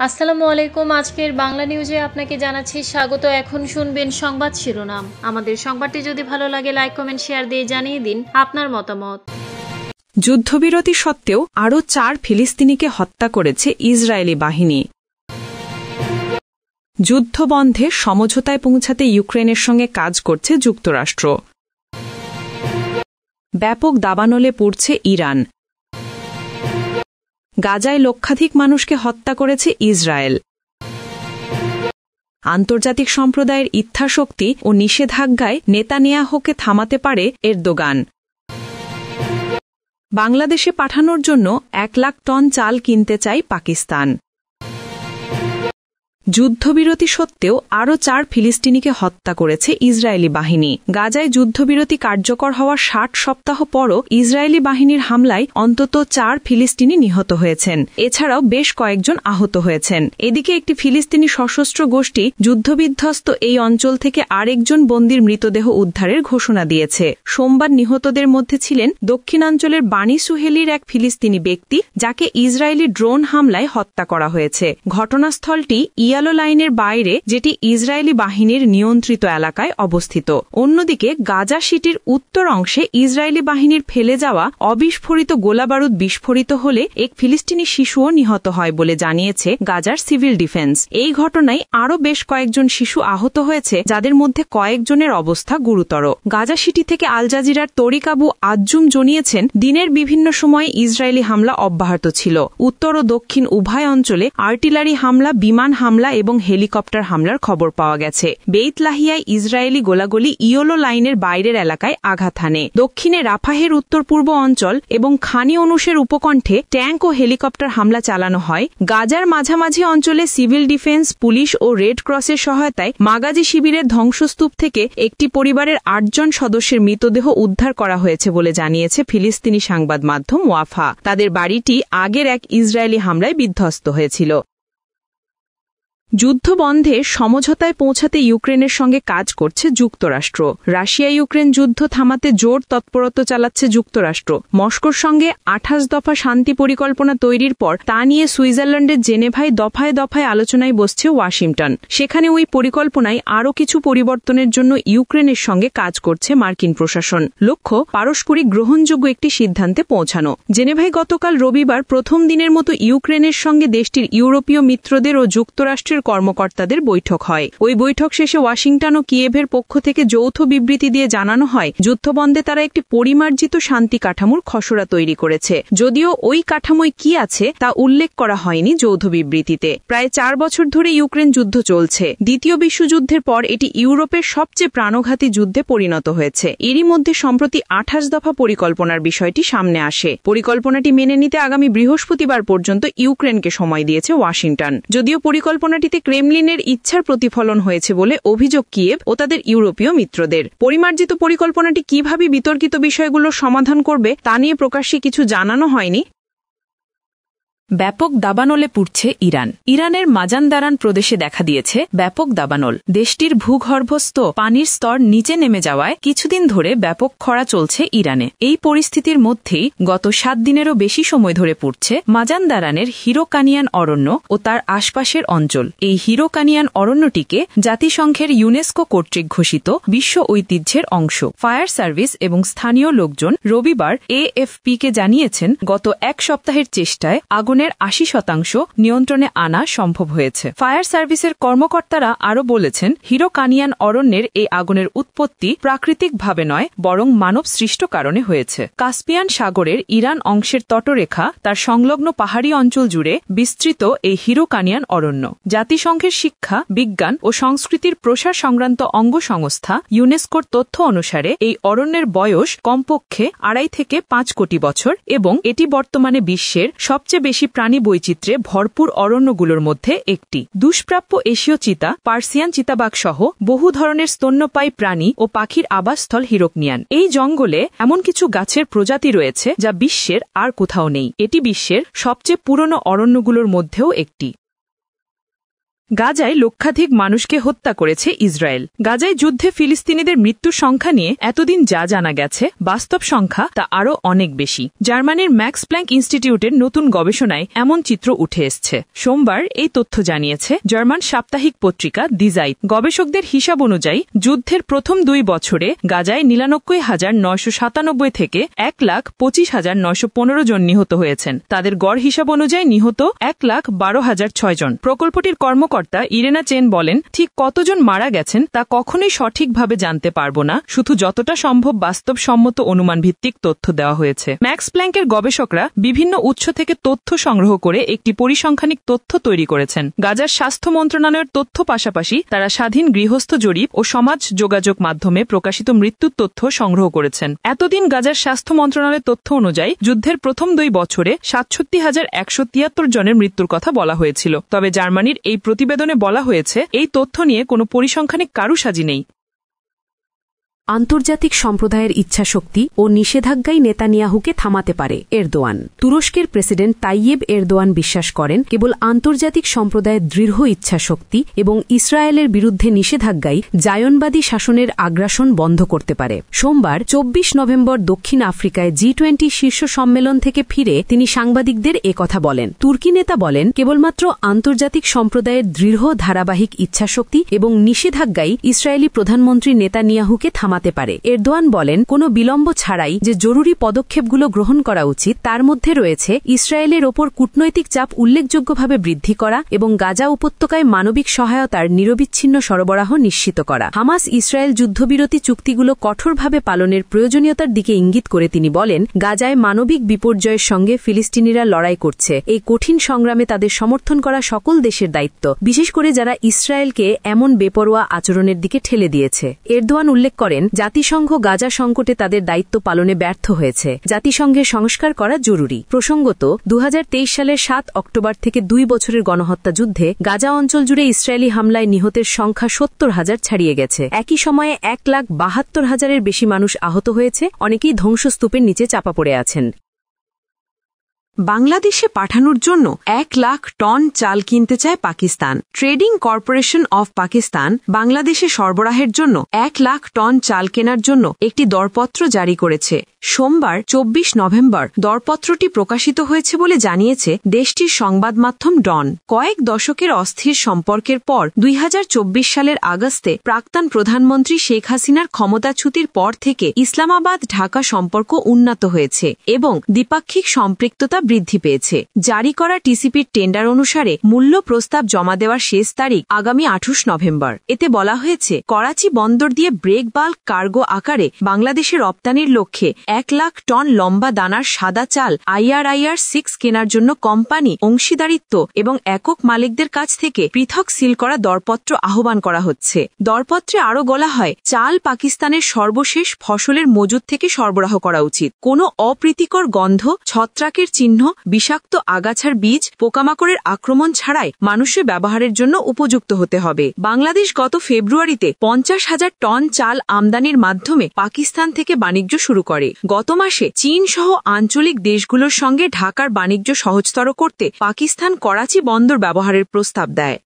আসসালামু আলাইকুম। আজকের বাংলা নিউজে আপনাকে জানাচ্ছি স্বাগত। এখন শুনবেন সংবাদ শিরোনাম। আমাদের সংবাদটি যদি ভালো লাগে লাইক কমেন্ট শেয়ার দিয়ে জানিয়ে দিন আপনার মতামত। যুদ্ধবিরতি সত্ত্বেও আরও 4 ফিলিস্তিনিকে হত্যা করেছে ইসরায়েলি বাহিনী। যুদ্ধবন্ধে সমঝোতায় পৌঁছাতে ইউক্রেনের সঙ্গে কাজ করছে যুক্তরাষ্ট্র। ব্যাপক দাবানলে পড়ছে ইরান। গাজায় লক্ষাধিক মানুষকে হত্যা করেছে ইসরায়েল। আন্তর্জাতিক সম্প্রদায়ের ইচ্ছাশক্তি ও নিষেধাজ্ঞায় নেতানিয়াহুকে থামাতে পারে এরদোগান। বাংলাদেশে পাঠানোর জন্য 1 লাখ টন চাল কিনতে চায় পাকিস্তান। যুদ্ধবিরতি সত্ত্বেও আরও 4 ফিলিস্তিনিকে হত্যা করেছে ইসরায়েলি বাহিনী। গাজায় যুদ্ধবিরতি কার্যকর হওয়ার 60 সপ্তাহ পরও ইসরায়েলি বাহিনীর হামলায় অন্তত 4 ফিলিস্তিনি নিহত হয়েছেন। এছাড়াও বেশ কয়েকজন আহত হয়েছেন। এদিকে একটি ফিলিস্তিনি সশস্ত্র গোষ্ঠী যুদ্ধবিধ্বস্ত এই অঞ্চল থেকে আরেকজন বন্দীর মৃতদেহ উদ্ধারের ঘোষণা দিয়েছে। সোমবার নিহতদের মধ্যে ছিলেন দক্ষিণাঞ্চলের বানি সুহেলির এক ফিলিস্তিনি ব্যক্তি, যাকে ইসরায়েলি ড্রোন হামলায় হত্যা করা হয়েছে। ঘটনাস্থলটি ইয়ালো লাইনের বাইরে, যেটি ইসরায়েলি বাহিনীর নিয়ন্ত্রিত এলাকায় অবস্থিত। অন্যদিকে গাজা সিটির উত্তর অংশে ইসরায়েলি বাহিনীর ফেলে যাওয়া অবিস্ফোরিত গোলাবারুদ বিস্ফোরিত হলে এক ফিলিস্তিনি শিশুও নিহত হয় বলে জানিয়েছে গাজার সিভিল ডিফেন্স। এই ঘটনায় আরও বেশ কয়েকজন শিশু আহত হয়েছে, যাদের মধ্যে কয়েকজনের অবস্থা গুরুতর। গাজা সিটি থেকে আল জাজিরার তরিক আবু আজ্জুম জানিয়েছেন, দিনের বিভিন্ন সময়ে ইসরায়েলি হামলা অব্যাহত ছিল। উত্তর ও দক্ষিণ উভয় অঞ্চলে আর্টিলারি হামলা, বিমান হামলা এবং হেলিকপ্টার হামলার খবর পাওয়া গেছে। বেইত লাহিয়ায় ইসরায়েলি গোলাগুলি ইয়োলো লাইনের বাইরের এলাকায় আঘাত হানে। দক্ষিণে রাফাহের উত্তর পূর্ব অঞ্চল এবং খান ইউনুসের উপকণ্ঠে ট্যাঙ্ক ও হেলিকপ্টার হামলা চালানো হয়। গাজার মাঝামাঝি অঞ্চলে সিভিল ডিফেন্স, পুলিশ ও রেড ক্রসের সহায়তায় মাগাজি শিবিরের ধ্বংসস্তূপ থেকে একটি পরিবারের 8 জন সদস্যের মৃতদেহ উদ্ধার করা হয়েছে বলে জানিয়েছে ফিলিস্তিনি সংবাদ মাধ্যম ওয়াফা। তাদের বাড়িটি আগের এক ইসরায়েলি হামলায় বিধ্বস্ত হয়েছিল। যুদ্ধবন্ধে সমঝোতায় পৌঁছাতে ইউক্রেনের সঙ্গে কাজ করছে যুক্তরাষ্ট্র। রাশিয়া ইউক্রেন যুদ্ধ থামাতে জোর তৎপরতা চালাচ্ছে যুক্তরাষ্ট্র। মস্কোর সঙ্গে 28 দফা শান্তি পরিকল্পনা তৈরির পর তা নিয়ে সুইজারল্যান্ডের জেনেভায় দফায় দফায় আলোচনায় বসছে ওয়াশিংটন। সেখানে ওই পরিকল্পনায় আরও কিছু পরিবর্তনের জন্য ইউক্রেনের সঙ্গে কাজ করছে মার্কিন প্রশাসন। লক্ষ্য পারস্পরিক গ্রহণযোগ্য একটি সিদ্ধান্তে পৌঁছানো। জেনেভায় গতকাল রবিবার প্রথম দিনের মতো ইউক্রেনের সঙ্গে দেশটির ইউরোপীয় মিত্রদের ও যুক্তরাষ্ট্রের কর্মকর্তাদের বৈঠক হয়। ওই বৈঠক শেষে ওয়াশিংটন ও কিয়েভের পক্ষ থেকে যৌথ বিবৃতি দিয়ে জানানো হয়, যুদ্ধবন্ধে তারা একটি পরিমার্জিত শান্তি কাঠামোর খসড়া তৈরি করেছে। যদিও ওই কাঠামোয় কি আছে তা উল্লেখ করা হয়নি যৌথ বিবৃতিতে। প্রায় 4 বছর ধরে ইউক্রেন যুদ্ধ চলছে। দ্বিতীয় বিশ্বযুদ্ধের পর এটি ইউরোপের সবচেয়ে প্রাণঘাতী যুদ্ধে পরিণত হয়েছে। এরই মধ্যে সম্প্রতি 28 দফা পরিকল্পনার বিষয়টি সামনে আসে। পরিকল্পনাটি মেনে নিতে আগামী বৃহস্পতিবার পর্যন্ত ইউক্রেনকে সময় দিয়েছে ওয়াশিংটন। যদিও পরিকল্পনাটিতে ক্রেমলিনের ইচ্ছার প্রতিফলন হয়েছে বলে অভিযোগ কিয়েভ ও তাদের ইউরোপীয় মিত্রদের। পরিমার্জিত পরিকল্পনাটি কিভাবে বিতর্কিত বিষয়গুলো সমাধান করবে তা নিয়ে প্রকাশ্যে কিছু জানানো হয়নি। ব্যাপক দাবানলে পড়ছে ইরান। ইরানের মাজানদারান প্রদেশে দেখা দিয়েছে ব্যাপক দাবানল। দেশটির ভূগর্ভস্থ পানির স্তর নিচে নেমে যাওয়ায় কিছুদিন ধরে ব্যাপক খরা চলছে ইরানে। এই পরিস্থিতির মধ্যেই গত 7 দিনেরও বেশি সময় ধরে পড়ছে মাজানদারানের হিরোকানিয়ান অরণ্য ও তার আশপাশের অঞ্চল। এই হিরোকানিয়ান অরণ্যটিকে জাতিসংঘের ইউনেস্কো কর্তৃক ঘোষিত বিশ্ব ঐতিহ্যের অংশ। ফায়ার সার্ভিস এবং স্থানীয় লোকজন রবিবার এএফপিকে জানিয়েছেন, গত 1 সপ্তাহের চেষ্টায় আগুনের 80% নিয়ন্ত্রণে আনা সম্ভব হয়েছে। ফায়ার সার্ভিসের কর্মকর্তারা আরও বলেছেন, হিরোকানিয়ান অরণ্যের এই আগুনের উৎপত্তি প্রাকৃতিকভাবে নয়, বরং মানব সৃষ্ট কারণে হয়েছে। কাস্পিয়ান সাগরের ইরান অংশের তটরেখা তার সংলগ্ন পাহাড়ি অঞ্চল জুড়ে বিস্তৃত এই হিরোকানিয়ান অরণ্য। জাতিসংঘের শিক্ষা, বিজ্ঞান ও সংস্কৃতির প্রসার সংক্রান্ত অঙ্গ সংস্থা ইউনেস্কোর তথ্য অনুসারে এই অরণ্যের বয়স কমপক্ষে 2.5 থেকে 5 কোটি বছর এবং এটি বর্তমানে বিশ্বের সবচেয়ে বেশি প্রাণী বৈচিত্র্যে ভরপুর অরণ্যগুলোর মধ্যে একটি। দুষ্প্রাপ্য এশীয় চিতা, পার্সিয়ান চিতাবাঘ সহ বহু ধরনের স্তন্যপায়ী প্রাণী ও পাখির আবাসস্থল হিরোকনিয়ান। এই জঙ্গলে এমন কিছু গাছের প্রজাতি রয়েছে যা বিশ্বের আর কোথাও নেই। এটি বিশ্বের সবচেয়ে পুরনো অরণ্যগুলোর মধ্যেও একটি। গাজায় লক্ষাধিক মানুষকে হত্যা করেছে ইসরায়েল। গাজায় যুদ্ধে ফিলিস্তিনিদের মৃত্যুর সংখ্যা নিয়ে এতদিন যা জানা গেছে, বাস্তব সংখ্যা তা আরও অনেক বেশি। জার্মানির ম্যাক্স প্ল্যাঙ্ক ইনস্টিটিউটের নতুন গবেষণায় এমন চিত্র উঠে এসছে। সোমবার এই তথ্য জানিয়েছে জার্মান সাপ্তাহিক পত্রিকা দি জাইট। গবেষকদের হিসাব অনুযায়ী যুদ্ধের প্রথম 2 বছরে গাজায় 99,997 থেকে 1,25,915 জন নিহত হয়েছেন। তাদের গড় হিসাব অনুযায়ী নিহত 1,12,006 জন। প্রকল্পটির কর্মকর্তা ইরেনা চেন বলেন, ঠিক কতজন মারা গেছেন তা কখনোই সঠিকভাবে জানতে পারব না, শুধু যতটা সম্ভব বাস্তবসম্মত অনুমান ভিত্তিক তথ্য দেওয়া হয়েছে। ম্যাক্স প্ল্যাঙ্কের গবেষকরা বিভিন্ন উৎস থেকে তথ্য সংগ্রহ করে একটি পরিসংখ্যানিক তথ্য তৈরি করেছেন। গাজার স্বাস্থ্য মন্ত্রণালয়ের তথ্য পাশাপাশি তারা স্বাধীন গৃহস্থ জরিপ ও সমাজ যোগাযোগ মাধ্যমে প্রকাশিত মৃত্যুর তথ্য সংগ্রহ করেছেন। এতদিন গাজার স্বাস্থ্য মন্ত্রণালয়ের তথ্য অনুযায়ী যুদ্ধের প্রথম 2 বছরে 67,173 জনের মৃত্যুর কথা বলা হয়েছিল। তবে জার্মানির এই প্রতিবেদনে বলা হয়েছে এই তথ্য নিয়ে কোনো পরিসংখ্যানিক কারুসাজি নেই। আন্তর্জাতিক সম্প্রদায়ের ইচ্ছাশক্তি ও নিষেধাজ্ঞাই নেতানিয়াহুকে থামাতে পারে এরদোয়ান। তুরস্কের প্রেসিডেন্ট তাইয়েব এরদোয়ান বিশ্বাস করেন কেবল আন্তর্জাতিক সম্প্রদায়ের দৃঢ় ইচ্ছাশক্তি এবং ইসরায়েলের বিরুদ্ধে নিষেধাজ্ঞাই জায়নবাদী শাসনের আগ্রাসন বন্ধ করতে পারে। সোমবার 24 নভেম্বর দক্ষিণ আফ্রিকায় G20 শীর্ষ সম্মেলন থেকে ফিরে তিনি সাংবাদিকদের একথা বলেন। তুর্কি নেতা বলেন, কেবলমাত্র আন্তর্জাতিক সম্প্রদায়ের দৃঢ় ধারাবাহিক ইচ্ছাশক্তি এবং নিষেধাজ্ঞাই ইসরায়েলি প্রধানমন্ত্রী নেতানিয়াহুকে থামাতে পারে। এরদোয়ান বলেন, কোনো বিলম্ব ছাড়াই যে জরুরি পদক্ষেপগুলো গ্রহণ করা উচিত তার মধ্যে রয়েছে ইসরায়েলের ওপর কূটনৈতিক চাপ উল্লেখযোগ্যভাবে বৃদ্ধি করা এবং গাজা উপত্যকায় মানবিক সহায়তার নিরবিচ্ছিন্ন সরবরাহ নিশ্চিত করা। হামাস ইসরায়েল যুদ্ধবিরতি চুক্তিগুলো কঠোরভাবে পালনের প্রয়োজনীয়তার দিকে ইঙ্গিত করে তিনি বলেন, গাজায় মানবিক বিপর্যয়ের সঙ্গে ফিলিস্তিনিরা লড়াই করছে। এই কঠিন সংগ্রামে তাদের সমর্থন করা সকল দেশের দায়িত্ব, বিশেষ করে যারা ইসরায়েলকে এমন বেপরোয়া আচরণের দিকে ঠেলে দিয়েছে। এরদোয়ান উল্লেখ করেন, জাতিসংঘ গাজা সংকটে তাদের দায়িত্ব পালনে ব্যর্থ হয়েছে। জাতিসংঘের সংস্কার করা জরুরি। প্রসঙ্গত, 2023 সালের 7 অক্টোবর থেকে 2 বছরের গণহত্যা যুদ্ধে গাজা অঞ্চল জুড়ে ইসরায়েলি হামলায় নিহতের সংখ্যা 70,000 ছাড়িয়ে গেছে। একই সময়ে 1,72,000-এর বেশি মানুষ আহত হয়েছে, অনেকেই ধ্বংসস্তূপের নিচে চাপা পড়ে আছেন। বাংলাদেশে পাঠানোর জন্য 1 লাখ টন চাল কিনতে চায় Pakistan. Trading corporation of Pakistan বাংলাদেশে সরবরাহের জন্য 1 লাখ টন চাল কেনার জন্য একটি দরপত্র জারি করেছে। সোমবার 24 নভেম্বর দরপত্রটি প্রকাশিত হয়েছে বলে জানিয়েছে দেশটির সংবাদ মাধ্যম ডন। কয়েক দশকের অস্থির সম্পর্কের পর 2024 সালের আগস্টে প্রাক্তন প্রধানমন্ত্রী শেখ হাসিনার ক্ষমতাচ্যুতির পর থেকে ইসলামাবাদ ঢাকা সম্পর্ক উন্নত হয়েছে এবং দ্বিপাক্ষিক সম্পৃক্ততা বৃদ্ধি পেয়েছে। জারি করা টিসিপির টেন্ডার অনুসারে মূল্য প্রস্তাব জমা দেওয়ার শেষ তারিখ আগামী 28 নভেম্বর। এতে বলা হয়েছে, করাচি বন্দর দিয়ে ব্রেক বাল্ক কার্গো আকারে বাংলাদেশে রপ্তানির লক্ষ্যে 1 লাখ টন লম্বা দানার সাদা চাল IR6 কেনার জন্য কোম্পানি, অংশীদারিত্ব এবং একক মালিকদের কাছ থেকে পৃথক সিল করা দরপত্র আহ্বান করা হচ্ছে। দরপত্রে আরও বলা হয়, চাল পাকিস্তানের সর্বশেষ ফসলের মজুদ থেকে সরবরাহ করা উচিত। কোনো অপ্রীতিকর গন্ধ, ছত্রাকের চিহ্ন, বিষাক্ত আগাছার বীজ, পোকামাকড়ের আক্রমণ ছাড়াই মানুষের ব্যবহারের জন্য উপযুক্ত হতে হবে। বাংলাদেশ গত ফেব্রুয়ারিতে 50,000 টন চাল আমদানির মাধ্যমে পাকিস্তান থেকে বাণিজ্য শুরু করে। গত মাসে চীন সহ আঞ্চলিক দেশগুলোর সঙ্গে ঢাকার বাণিজ্য সহজতর করতে পাকিস্তান করাচি বন্দর ব্যবহারের প্রস্তাব দেয়।